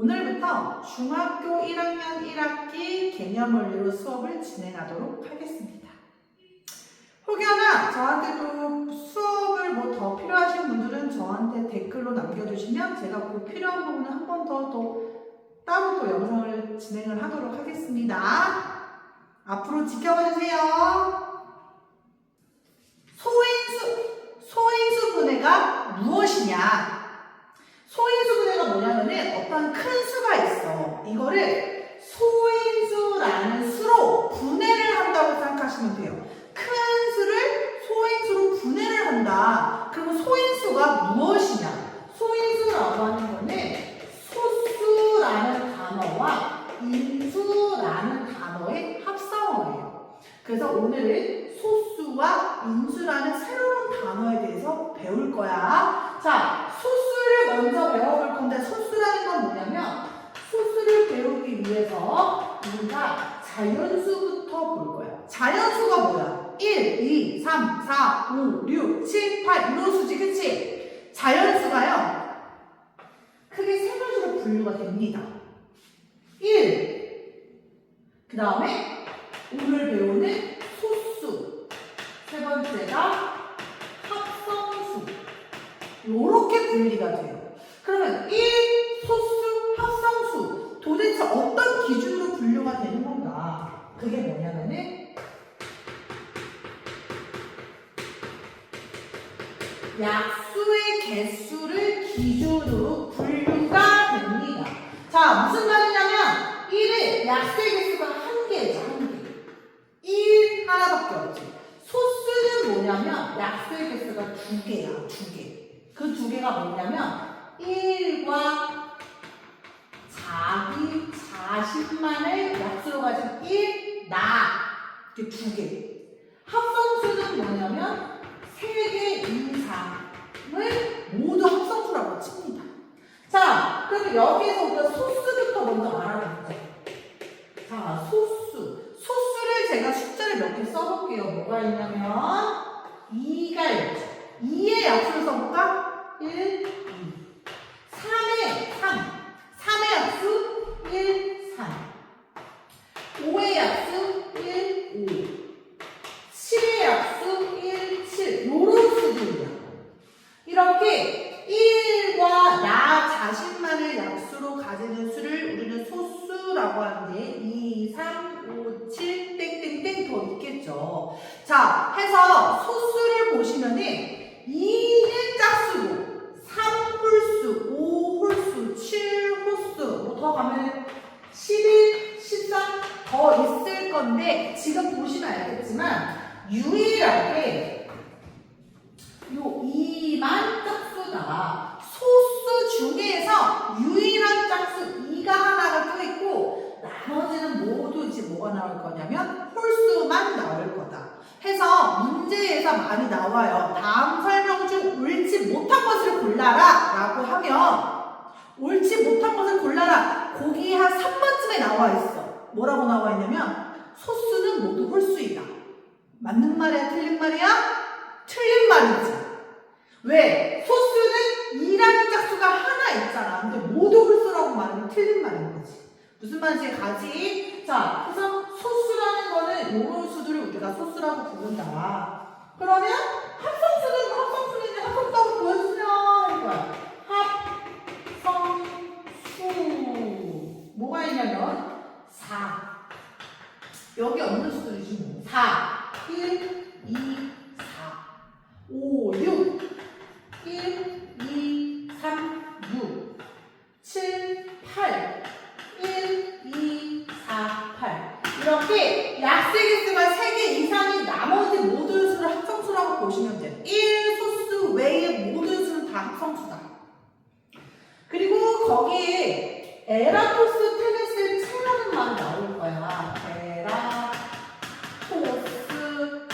오늘부터 중학교 1학년 1학기 개념원리로 수업을 진행하도록 하겠습니다. 혹여나 저한테도 수업을 뭐 더 필요하신 분들은 저한테 댓글로 남겨주시면 제가 그 필요한 부분은 한 번 더 따로 또 영상을 진행을 하도록 하겠습니다. 앞으로 지켜봐 주세요. 소인수 분해가 무엇이냐? 소인수 분해가 뭐냐면은 어떤 큰 수가 있어. 이거를 소인수라는 수로 분해를 한다고 생각하시면 돼요. 큰 수를 소인수로 분해를 한다. 그럼 소인수가 무엇이냐? 소인수라고 하는 거는 소수라는 단어와 인수라는 단어의 합성어예요. 그래서 오늘은 소수와 인수라는 새로운 단어에 대해서 배울 거야. 자, 소수를 먼저 배워볼 건데 소수라는 건 뭐냐면 소수를 배우기 위해서 우리가 자연수부터 볼 거야. 자연수가 뭐야? 1, 2, 3, 4, 5, 6, 7, 8 이런 수지, 그치? 자연수가요 크게 세 가지로 분류가 됩니다. 1, 그 다음에 오늘 배우는 소수, 세 번째가 합성수, 요렇게 분리가 돼요. 그러면 1, 소수, 합성수 도대체 어떤 기준으로 분류가 되는 건가? 그게 뭐냐면은 약수의 개수를 기준으로 분류가 됩니다. 자, 무슨 말이냐면 1은 약수의 개수가 한 개죠, 한 개. 1 하나밖에 없지. 소수는 뭐냐면 약수의 개수가 두 개야, 두 개. 그 두 개가 뭐냐면 1과 자기 자신만을 약수로 가진 1, 나 이렇게 두 개. 합성수는 뭐냐면 3개 이상을 모두 합성수라고 칩니다. 자, 그럼 여기에서 우리가 소수부터 먼저 알아볼게요. 자, 소수를 제가 숫자를 몇 개 써볼게요. 뭐가 있냐면 2가 있죠. 2의 약수를 써볼까? 1, 2. 3의 3. 3의 약수 1, 3. 5의 약수 1, 5. 7의 약수 1, 7. 요런 수들이야. 이렇게 1과 나 자신만을 약수로 가지는 수를 우리는 소수라고 하는데 2, 3, 5, 7 땡땡땡 더 있겠죠. 자, 해서 소수를 보시면은 2는 짝수고 3홀수, 5홀수, 7홀수 뭐 더 가면 11, 13 더 있을 건데 지금 보시면 알겠지만 유일하게 요 2만 짝수다. 소수 중에서 유일한 짝수 2가 하나가 껴있고 나머지는 모두 이제 뭐가 나올 거냐면 홀수만 나올 거다. 해서 문제에서 많이 나와요. 다음 설명 중 옳지 못한 것을 골라라 라고 하면 옳지 못한 것을 골라라. 거기 한 3번쯤에 나와 있어. 뭐라고 나와 있냐면 소수는 모두 홀수이다. 맞는 말이야? 틀린 말이야? 틀린 말이지. 왜? 소수는 2라는 짝수가 하나 있잖아. 근데 모두 홀수라고 말하면 틀린 말인 거지. 무슨 말인지 가지? 자, 그래서 소수라는 거는 이런 수들을 우리가 소수라고 부른다. 그러면 합성수는 합성수라고 보여주면 이거야. 합성수. 뭐가 있냐면 4. 여기 없는 수들이지 뭐. 4, 1, 2, 4, 5, 6, 1, 2, 3, 6, 7, 8, 1, 2, 4, 8 이렇게 약수의 개수가 3개 이상인 나머지 모든 수를 합성수라고 보시면 돼요. 1 소수 외의 모든 수는 다 합성수다. 그리고 거기에 에라토스 테네스의 체라는 말이 나올 거야. 에라토스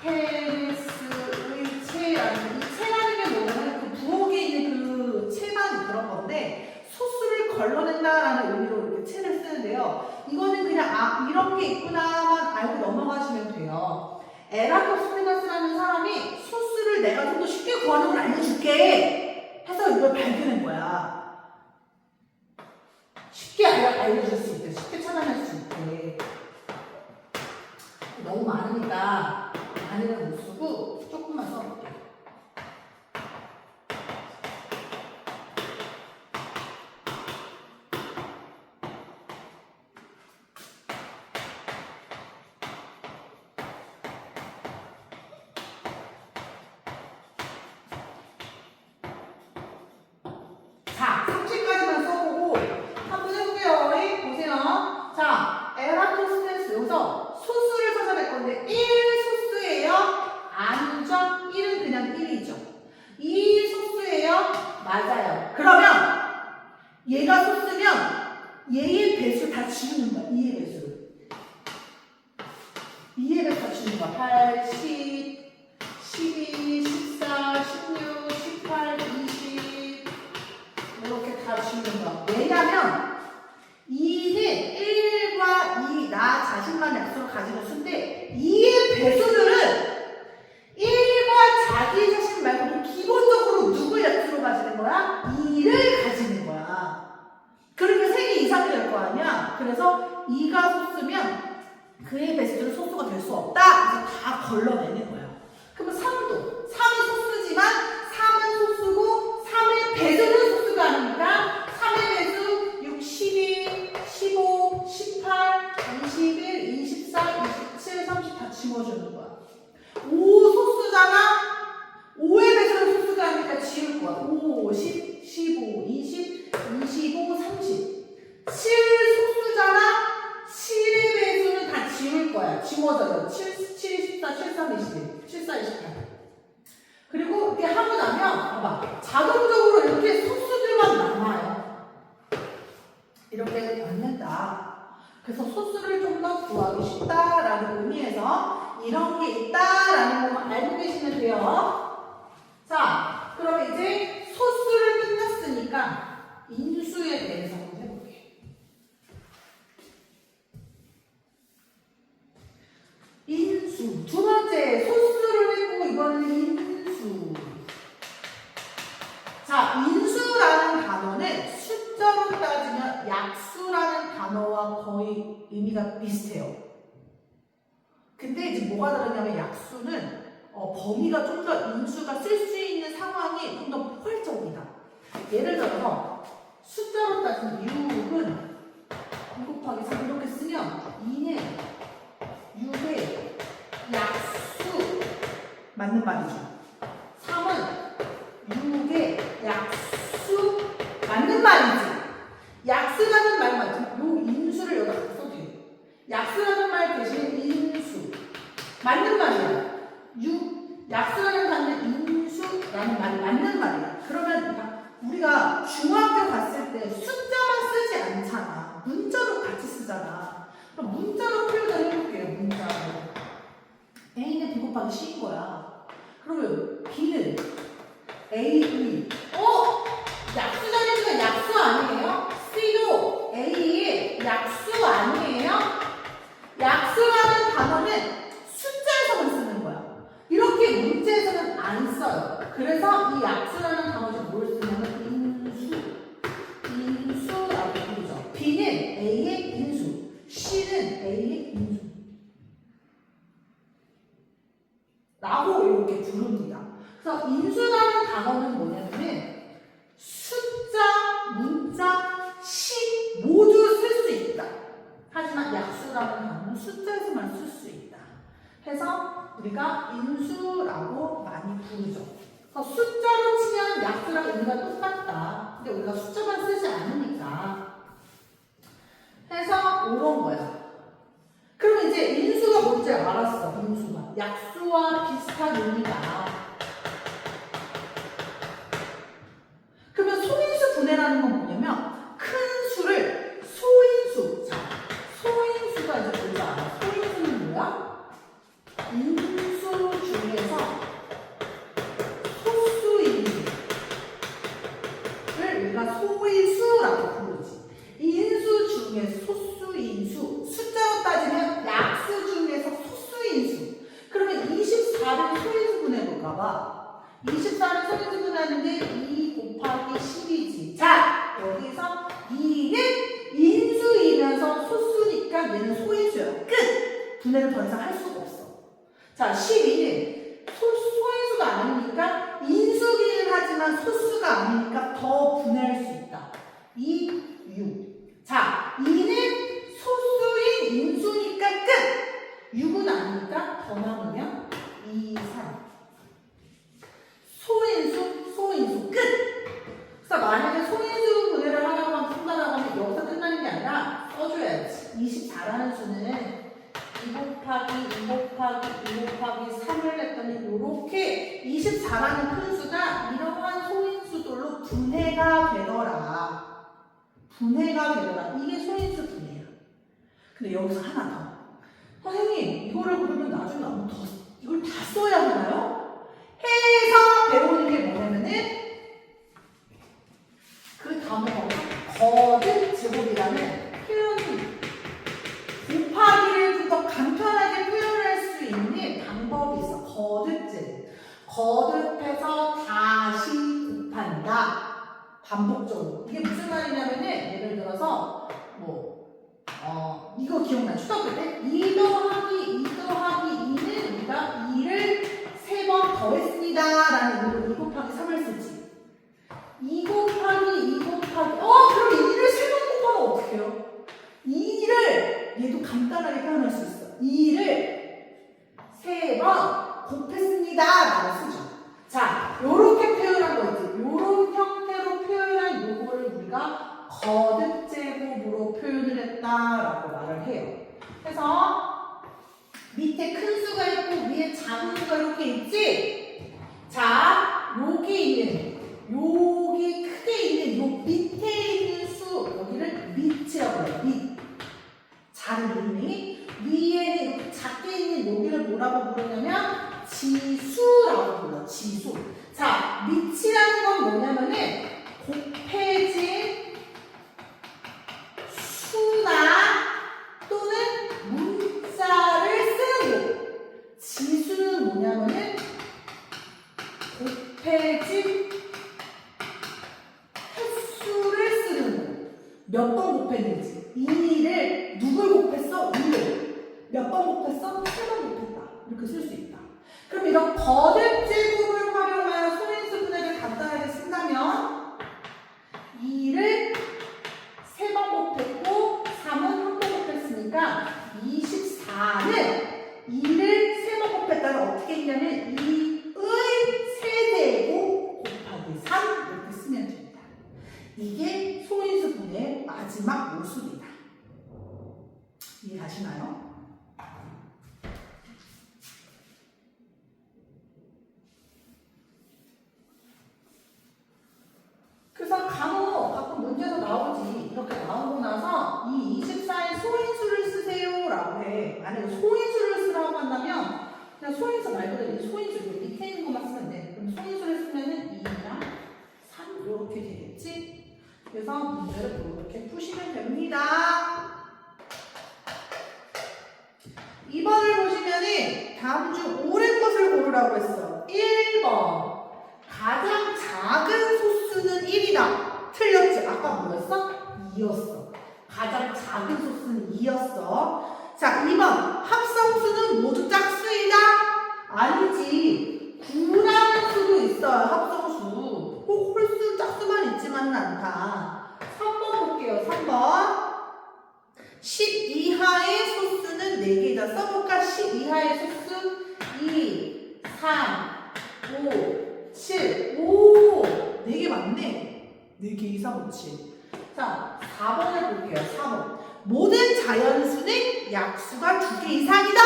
테네스의 체라는 이 체라는 게 뭐냐면 그 부엌에 있는 그 체만 그런 건데 소수를 걸러낸다라는 의미로 이렇게 체를 쓰는데요. 이거는 그냥 이런 게 있구나만 알고 넘어가시면 돼요. 에라토스테네스라는 사람이 소수를 내가 좀 더 쉽게 구하는 걸 알려줄게 해서 이걸 발견한 거야. 알려줄 수 있대. 쉽게 찾아낼 수 있대. 너무 많으니까 많이는 못 쓰고 조금만 써볼게. 자, 30까지만 써보고 한번 해볼게요. 보세요. 자, 에라토스테네스 여기서 소수를 찾아낼 건데 1소수예요? 아니죠? 1은 그냥 1이죠. 2소수예요? 맞아요. 그러면 얘가 소수면 얘의 배수 다 지우는 거야. 2의 배수를. 2의 배수 다 지우는 거야. 8, 10, 12, 14, 16, 18, 20 이렇게 다 지우는 거야. 왜냐면 2는 1과 2, 나 자신만의 약속을 가지고 수인데 2의 배수들은 1과 자기 자신 말고도 기본적으로 누구 약속을 가지는 거야? 2를 가지는 거야. 그러면 3개 이상이 될 거 아니야? 그래서 2가 소수면 그의 배수들은 소수가 될 수 없다. 그래서 다 걸러내는 거야. 그러면 3도 3이 소수지만 3은 소수고 3의 배수는 소수가 아니니까 3의 배수 6, 12, 15, 18, 21, 24, 27, 30 다 지워주는 거야. 5 소수잖아? 5의 배수는 소수가 아니니까 지울 거야. 5, 10, 15, 20, 25, 30. 7 소수잖아? 7의 배수는 다 지울 거야. 지워져요. 7, 14, 7, 3, 21, 7, 4, 28. 그리고 이렇게 하고 나면 봐봐. 자동적으로 이렇게 소수들만 남아요. 이렇게 남는다. 그래서 소수를 좀 더 구하기 쉽다라는 의미에서 이런 게 있다라는 것만 알고 계시면 돼요. 자, 그럼 이제 소수를 끝났으니까 인수에 대해서 한번 해볼게요. 인수. 두 번째, 소수를 했고 이번에는 인수. 자, 인수라는 단어는 숫자로 따지면 약수라는 단어와 거의 의미가 비슷해요. 근데 이제 뭐가 다르냐면 약수는 범위가 좀 더 인수가 쓸 수 있는 상황이 좀 더 포괄적이다. 예를 들어서 숫자로 따지면 6은 2 곱하기 3 이렇게 쓰면 2는 6의 약수 맞는 말이죠. 3은 6의 약수 맞는 말이지. 약수라는 말 맞죠? 요 인수를 여기다 써도 돼요. 약수라는 말 대신에 인수 맞는 말이야. 약수라는 단어는 인수라는 말이 맞는 말이야. 그러면 우리가 중학교 갔을 때 숫자만 쓰지 않잖아. 문자로 같이 쓰잖아. 그럼 문자로 표현을 해볼게요. 문자로. A는 B 곱하기 C인 거야. 그러면 B는 A의 약수 자리니까 약수 아니에요? C도 A의 약수 아니에요? 약수라는 단어는 숫자에서만 쓰는 거야. 이렇게 문제에서는 안 써요. 그래서 이 약수라는 단어를 뭘 쓰냐면 인수라고 부르죠. B는 A의 인수, C는 A의 인수 라고 이렇게 부릅니다. 그래서 인수라는 단어는 뭐냐면 숫자, 문자, 시 모두 쓸 수 있다. 하지만 약수라는 단어는 숫자에서만 쓸 수 있다. 해서 우리가 인수라고 많이 부르죠. 그래서 숫자로 치면 약수랑 의미가 똑같다. 근데 우리가 숫자만 쓰지 않으니까. 해서 이런 거야. 그러면 이제 인수가 뭔지 알았어. 인수가 약수와 비슷한 의미다. 그러면 소인수 분해라는 건 뭐냐면 큰 수를 소인수. 자, 소인수가 이제 뭔지 알아. 소인수는 뭐야? 인수 중에서 소수인수를 우리가 소인수라고 소인수니까 얘는 소인수야. 끝! 분해를 더 이상 할 수가 없어. 자, 12는 소인수가 아니니까 인수기는 하지만 소수가 아니니까 더 분해할 수 있다. 2, 6. 자, 2는 소수인 인수니까 끝! 6은 아니니까 더 남으면 2, 3. 소인수 끝! 그래서 만약에 소인수 분해를 하려고 하면 쓴다라고 하면 여기서 끝나는 게 아니라 써줘야지. 24라는 수는 2 곱하기 2 곱하기 2 곱하기 3을 했더니 이렇게 24라는 큰 수가 이러한 소인수들로 분해가 되더라. 이게 소인수 분해야. 근데 여기서 하나 더. 선생님, 이거를 그러면 나중에 너무 더 이걸 다 써야 하나요? 해서 배우는 게 뭐냐면은 그 단어가 거듭 제곱이라는 표현이 곱하기를 좀 더 간편하게 표현할 수 있는 방법이 있어. 거듭제곱. 거듭해서 다시 곱한다. 반복적으로. 이게 무슨 말이냐면은 예를 들어서 이거 기억나? 초등학교 때 2 더하기 2 더하기 2는 우리가 2를 3번 더했습니다 라는 의미로 2 곱하기 3을 쓰지. 2 곱하기 2 곱하기 그럼 2를 3번 곱하면 어떻게 해요? 2를 얘도 간단하게 표현할 수 있어. 2를 3번 곱했습니다 라고 쓰죠. 자, 요렇게 표현한 거지. 요런 형태로 표현한 요거를 우리가 거듭제곱으로 표현을 했다라고 말을 해요. 그래서 밑에 큰 수가 있고 위에 작은 수가 이렇게 있지? 자, 여기 크게 있는 요 밑에 있는 수, 여기를 밑이라고 해요. 밑. 작은 이름이. 위에는 이렇게 작게 있는 여기를 뭐라고 부르냐면 지수라고 불러. 지수. 자, 밑이라는 건 뭐냐면은 곱해진 수나 또는 문자를 쓰는 거. 지수는 뭐냐면은 곱해진 횟수를 쓰는 거. 몇 번 곱했는지. 2를 누굴 곱했어? 2를. 몇 번 곱했어? 3번 곱했다. 이렇게 쓸 수 있다. 그럼 이런 거듭제곱을 활용하여 소인수 분해를 간단하게 쓴다면 2를 3번 곱했고 3은 1번 곱했으니까 24는 2를 3번 곱했다면 어떻게 했냐면 2의 세제곱 곱하기 3 이렇게 쓰면 됩니다. 이게 소인수 분해의 마지막 모습이다. 이해가시나요? 그래서 가끔 문제에서 나오지. 이렇게 나오고 나서 이 24의 소인수를 쓰세요 라고 해. 만약에 소인수를 쓰라고 한다면 그냥 소인수 말 그대로 이 소인수 밑에 있는 것만 쓰면 돼. 그럼 소인수를 쓰면은 2랑 3 이렇게 되겠지? 그래서 문제를 이렇게 푸시면 됩니다. 2번을 보시면은 다음 중 옳은 것을 고르라고 했어. 1번. 가장 작은 소수는 1이다. 틀렸지? 아까 뭐였어? 2였어. 가장 작은 소수는 2였어. 자, 2번. 합성수는 모두 짝수이다? 아니지. 9라는 수도 있어요. 합성수. 꼭 홀수 짝수만 있지만은 않다. 3번 볼게요. 3번. 10 이하의 소수는 4개이다. 써볼까? 10 이하의 소수 2, 3, 5, 7. 오! 4개 맞네. 4개 이상 5, 7. 자, 4번을 볼게요. 4번. 모든 자연수는 약수가 2개 이상이다.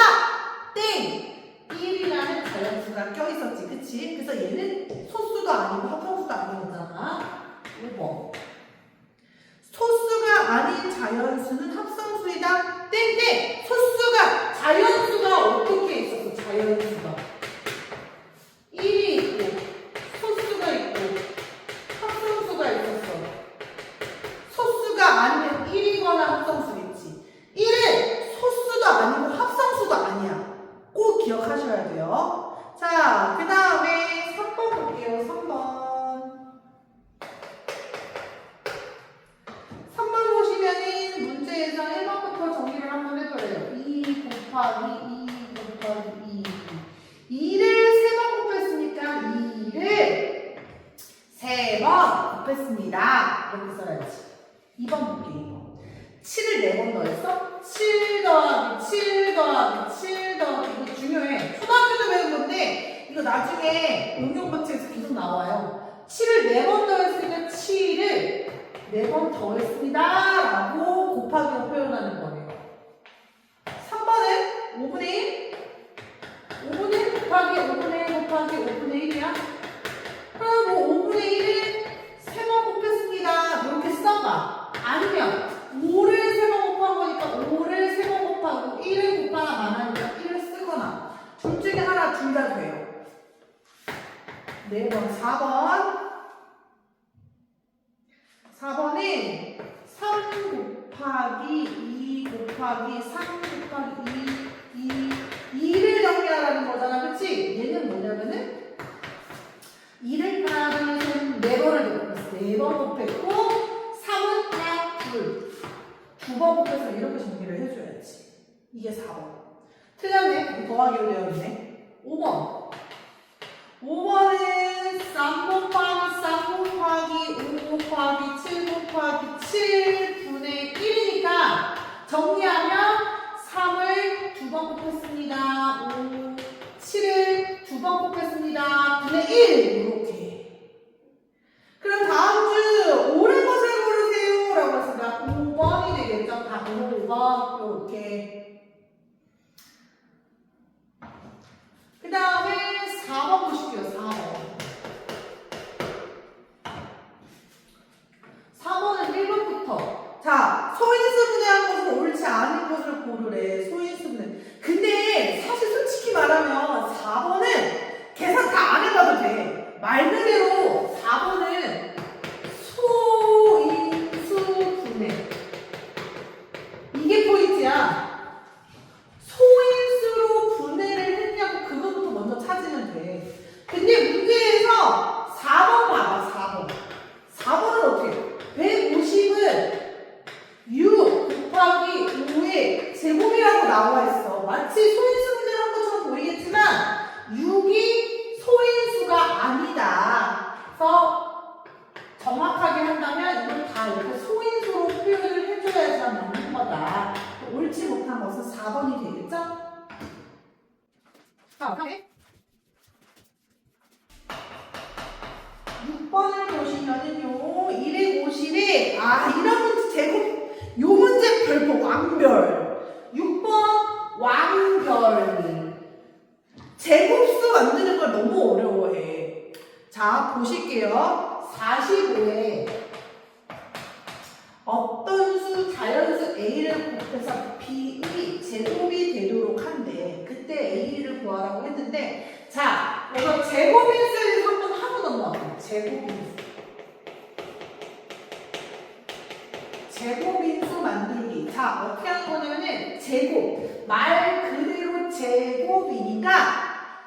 땡! 1이라는 자연수가 껴있었지. 그치? 그래서 얘는 소수도 아니고 합성수도 아닌 거잖아. 5번. 소수가 아닌 자연수는 합성수이다. 땡땡! 소수가, 자연수가 어떻게 있었어? 자연수가 1이 있고 소수가 있고 합성수가 있었어. 소수가 아니면 1이거나 합성수겠지. 1은 소수도 아니고 합성수도 아니야. 꼭 기억하셔야 돼요. 자, 그 다음에 3번 볼게요. 3번. 3번 보시면은 문제에서 1번부터 정리를 한번 곱하기 2 곱하기 2. 2를 3번 곱했으니까 2를 3번 곱했습니다. 이렇게 써야지. 2번 볼게, 2번. 7을 4번 더했어? 7 더하기 7 더하기 7 더하기. 이거 중요해. 초등학교 때 배운 건데 이거 나중에 응용법칙에서 계속 나와요. 7을 4번 더했으니까 7을 4번 더했습니다 라고 곱하기로 표현하는 거예요. 3번은 5분의 1? 5분의 1 곱하기 5분의 1 곱하기 5분의 1이야? 그럼 뭐 5분의 1을 3번 곱했습니다. 이렇게 써봐. 아니면 5를 3번 곱한 거니까 5를 3번 곱하고 1을 곱하나 마나니까 1을 쓰거나 둘 중에 하나 둘 다 돼요. 4번, 4번. 4번은 3 곱하기 2 곱하기 3 곱하기 2를 정리하라는 거잖아. 그치? 얘는 뭐냐면은 2를 하나, 둘, 셋, 4번을 곱했어. 4번 곱했고 3은 하나, 둘. 2번 곱해서 이렇게 정리를 해줘야지. 이게 4번. 틀렸네. 더하기로 되어 있네. 5번. 5번은 3 곱하기 3 곱하기 5 곱하기 7 곱하기 7 분의 1이니까 정리하면 3을 2번 곱했습니다. 5, 7을 2번 곱했습니다. 분의 1 이렇게. 그럼 다음 주 옳은 것을 고르세요 라고 했으니까 5번이 되겠죠. 다 5번 이렇게. 그 다음에 4번 보실게요. 4번은 1번부터. 자, 소인수분해한 것은 옳지 않은 것을 고르래. 소인수분해. 근데 사실 솔직히 말하면 4번은 계산 다 안 해봐도 돼. 말 그대로 4번은 소인수분해. 이게 포인트야. 소인수로 분해를 했냐고 그것부터 먼저 찾으면 돼. 근데 문제에서 4번 봐봐. 4번. 4번은 어떻게? 150은 6 곱하기 5의 제곱이라고 나와 있어. 마치 소인수 분해를 한 것처럼 보이겠지만 6이 소인수가 아니다. 그래서 정확하게 한다면 이걸 다 이렇게 소인수로 표현을 해줘야지 맞는 거다. 옳지 못한 것은 4번이 되겠죠? 자, 오케이. 6번을 보시면은요, 250에, 이런 문제 제곱, 요 문제 별표 완별. 6번 완별. 제곱수 만드는 걸 너무 어려워해. 자, 보실게요. 45에 어떤 수, 자연수 A를 곱해서 B의 제곱이 되도록 한대. 그때 A를 구하라고 했는데, 자, 그래서 제곱인수를 한번 하고 넘어갈게요. 제곱인수. 제곱인수 만들기. 자, 어떻게 하는 거냐면은, 제곱. 말 그대로 제곱이니까,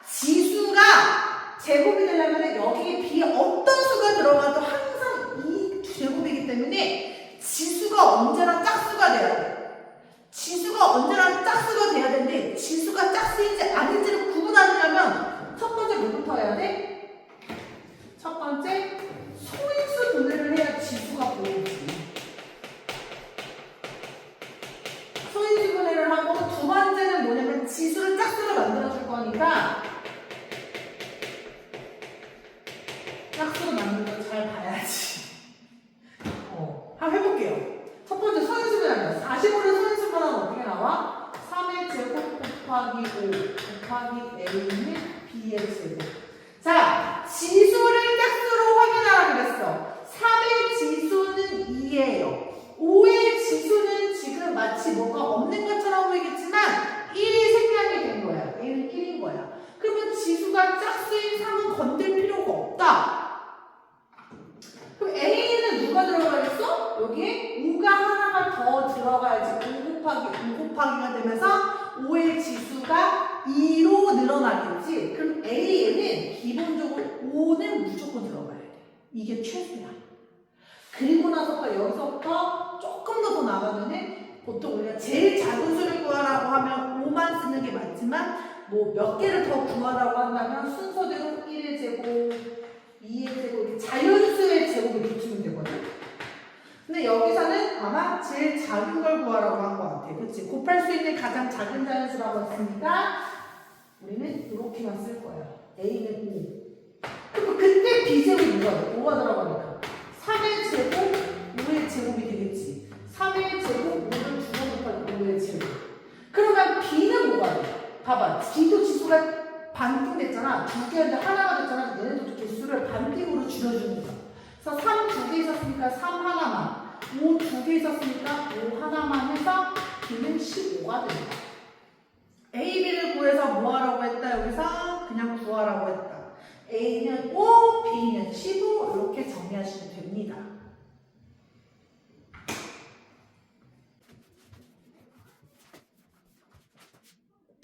지수가 제곱이 되려면 여기에 B 어떤 수가 들어가도 항상 이 제곱이기 때문에, 지수가 언제나 짝수가 돼야 돼. 지수가 언제나 짝수가 돼야 되는데 지수가 짝수인지 아닌지를 구분하려면 첫 번째 뭐부터 해야 돼? 첫 번째 소인수 분해를 해야 지수가 보이지. 소인수 분해를 하고 두 번째는 뭐냐면 지수를 짝수로 만들어줄 거니까 짝수로 만드는 걸 잘 봐야지. 한번 해볼게요. 첫 번째 소인수분 합니다. 45를 소인수분 하면 어떻게 나와? 3의 제곱 곱하기 5 곱하기 A는 B의 제곱. 자, 지수를 짝수로 확인하라 그랬어. 3의 지수는 2예요. 5의 지수는 지금 마치 뭐가 없는 것처럼 보이겠지만 1이 생략이 된 거야. A는 1인 거야. 그러면 지수가 짝수인 3은 건들 필요가 없다. 그럼 A는 누가 들어가겠어? 여기에 5가 하나가 더 들어가야지 5 곱하기가 되면서 5의 지수가 2로 늘어나겠지? 그럼 A에는 기본적으로 5는 무조건 들어가야 돼. 이게 최소야. 그리고 나서부터 여기서부터 조금 더 나가면은 보통 우리가 제일 작은 수를 구하라고 하면 5만 쓰는 게 맞지만 뭐 몇 개를 더 구하라고 한다면 순서대로 1의 제곱, 2의 제곱, 이렇게 자연수의 제곱을 이렇게 주면 되거든. 근데 여기서는 아마 제일 작은 걸 구하라고 한 것 같아. 그렇지? 곱할 수 있는 가장 작은 자연수라고 했으니까 우리는 이렇게만 쓸 거야. A는 5. 그럼 그때 B제곱이 누가 돼? 5가 들어가니까 3의 제곱, 5의 제곱이 되겠지. 3의 제곱, 5를 2번 곱하기 5의 제곱. 그러면 B는 뭐가 돼? 봐봐. B도 지수가 반띵 됐잖아. 두 개인데 하나가 됐잖아. 얘네도 개수를 반띵으로 줄여주는 거야. 그래서 3 두 개 있었으니까 3 하나만, 5 두 개 있었으니까 5 하나만 해서 B는 15가 됩니다. A, B를 구해서 뭐 하라고 했다? 여기서 그냥 구하라고 했다. A는 5, B는 15 이렇게 정리하시면 됩니다.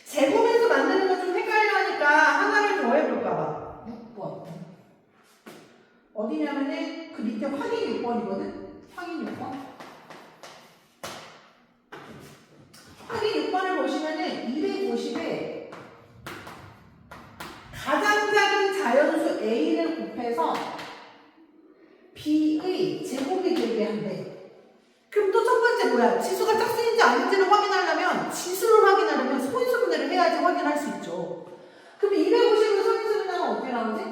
제곱에서 만드는 거 좀 헷갈려 하니까 하나를 더 해볼까 봐. 6번. 어디냐면은 그 밑에 확인 6번이거든? 확인 6번. 확인 6번을 보시면은 250에 가장 작은 자연수 A를 곱해서 B의 제곱이 되게 한대. 그럼 또 첫 번째 뭐야? 지수가 짝수인지 아닌지를 확인하려면 지수를 확인하려면 소인수분해를 해야지 확인할 수 있죠. 그럼 250으로 소인수분해는 어떻게 나오지?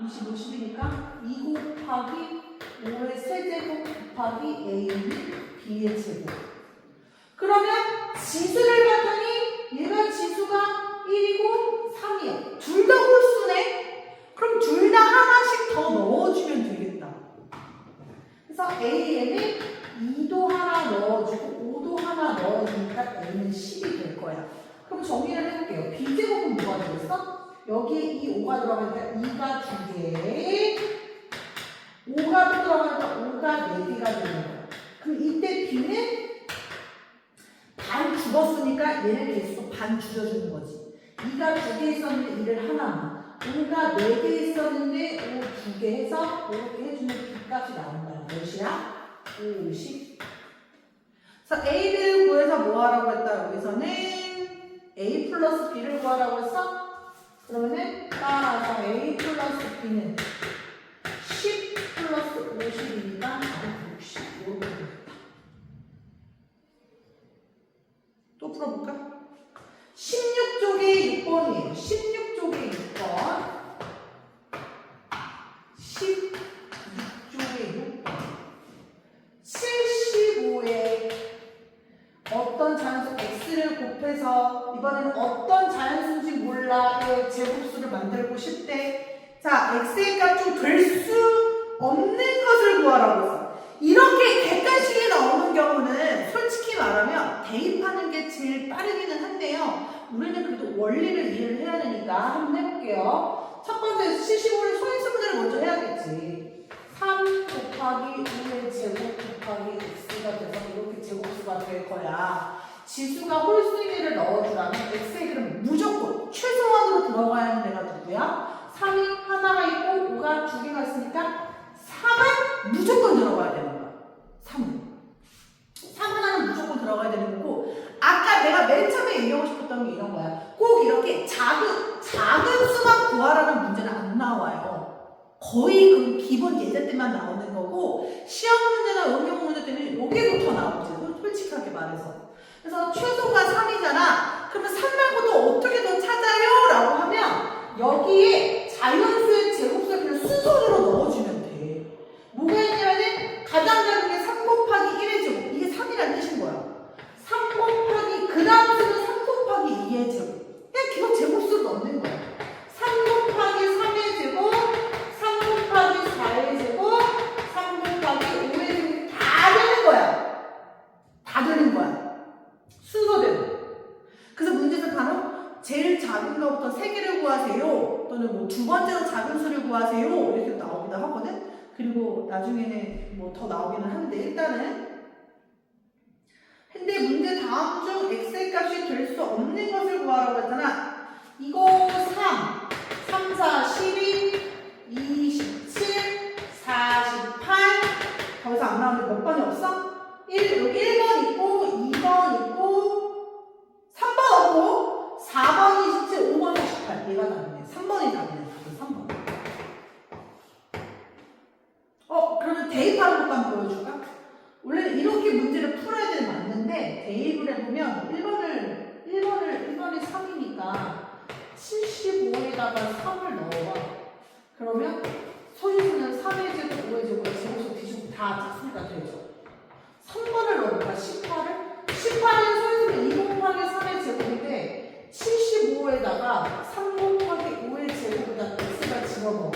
20, 50이니까 2 곱하기 5의 세제곱 곱하기 A는 B의 제곱. 그러면 지수를 봤더니 얘가 지수가 1이고 3이야. 둘 다 홀수네? 그럼 둘 다 하나씩 더 넣어주면 되겠다. 그래서 A에는 2도 하나 넣어주고 5도 하나 넣어주니까 A는 10이 될 거야. 그럼 정리를 해볼게요. B제곱은 뭐가 되겠어? 여기에 이 5가 들어가니까 2가 2개, 5가 또 들어가니까 5가 4개가 되는 거야. 그럼 이때 B는 반 죽었으니까 얘네 개수도 반 줄여주는 거지. 2가 2개 있었는데 2를 하나만, 5가 4개 있었는데 5 2개 해서 이렇게 해주면 B값이 나온 거야. 몇이야? 50. 그래서 A, B를 구해서 뭐 하라고 했다? 여기서는 A 플러스 B를 구하라고 했어? 그러면은 따라서 A 플러스 B는 10 플러스 50이니까 바로 60. 이렇게 되겠다. 또 풀어볼까? 16쪽에 6번이에요. 16쪽에 6번. 16쪽에 6번. 75에 어떤 자연수 x를 곱해서 이번에는 어떤 자연수인지 몰라의 제곱수를 만들고 싶대. 자, x의 값 중 될 수 없는 것을 구하라고 했어. 이렇게 객관식이 나오는 경우는 솔직히 말하면 대입하는 게 제일 빠르기는 한데요. 우리는 그래도 원리를 이해를 해야 되니까 한번 해볼게요. 첫 번째 75를 소인수분해를 먼저 해야겠지. 3 곱하기 5의 제곱 곱하기 x가 돼서 이렇게 제곱수가 될 거야. 지수가 홀수인을 넣어주라면 x의 그럼 무조건 최소한으로 들어가야 하는 데가 누구야? 3이 하나가 있고 5가 2개가 있으니까 3은 무조건 들어가야 되는 거야. 3은. 3 하나는 무조건 들어가야 되는 거고, 아까 내가 맨 처음에 얘기하고 싶었던 게 이런 거야. 꼭 이렇게 작은 수만 구하라는 문제는 안 나와요. 거의 그 기본 예제 때만 나오는 거고, 시험 문제나 응용 문제 때는 요게 더 나오지. 솔직하게 말해서. 그래서 최소가 3이잖아. 그러면 3 말고 또 어떻게 더 찾아요? 라고 하면 여기에 자연수의 제곱수를 그냥 순서대로 넣어주면 돼. 뭐가 있냐면은 가장 작은 게 3 곱하기 1의 제곱. 이게 3이라는 뜻인 거야. 3 곱하기 그 다음 수는 3 곱하기 2의 제곱. 그냥 기본 제곱수를 넣는 거야. 3 곱하기 3의 제곱, 3 곱하기 4의 제곱, 3 곱하기 5의 제곱 다 되는 거야. 다 되는 거야. 순서대로. 그래서 문제에서 간혹 제일 작은 것부터 3개를 구하세요. 또는 뭐 두 번째로 작은 수를 구하세요. 이렇게 나오기도 하거든. 그리고 나중에는 뭐 더 나오기는 하는데 일단은 근데 문제 다음 중 x의 값이 될 수 없는 것을 구하라고 했잖아. 이거 3, 3, 4, 12, 27, 48 더 이상 안 나오는데 몇 번이 없어? 여기 1번 있고 2번 있고 3번 없고 원래 이렇게 문제를 풀어야 되는 맞는데 대입을 해보면 1번이 3이니까 75에다가 3을 넣어봐. 그러면 소지수는 3의 제곱, 5의 제곱, 제곱수, 뒤집고 다 짝수가 되죠. 3번을 넣어볼까? 18은 소지수는 2 곱하기 3의 제곱인데 75에다가 3 곱하기 5의 제곱에다 x가 집어넣어.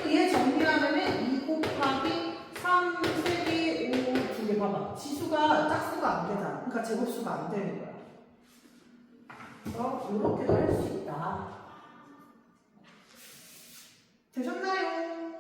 얘 정리하면은 2 곱하기 3, 3개, 5, 2개 봐봐. 지수가 짝수가 안 되잖아. 그러니까 제곱수가 안 되는 거야. 그래서 이렇게도 할 수 있다. 되셨나요?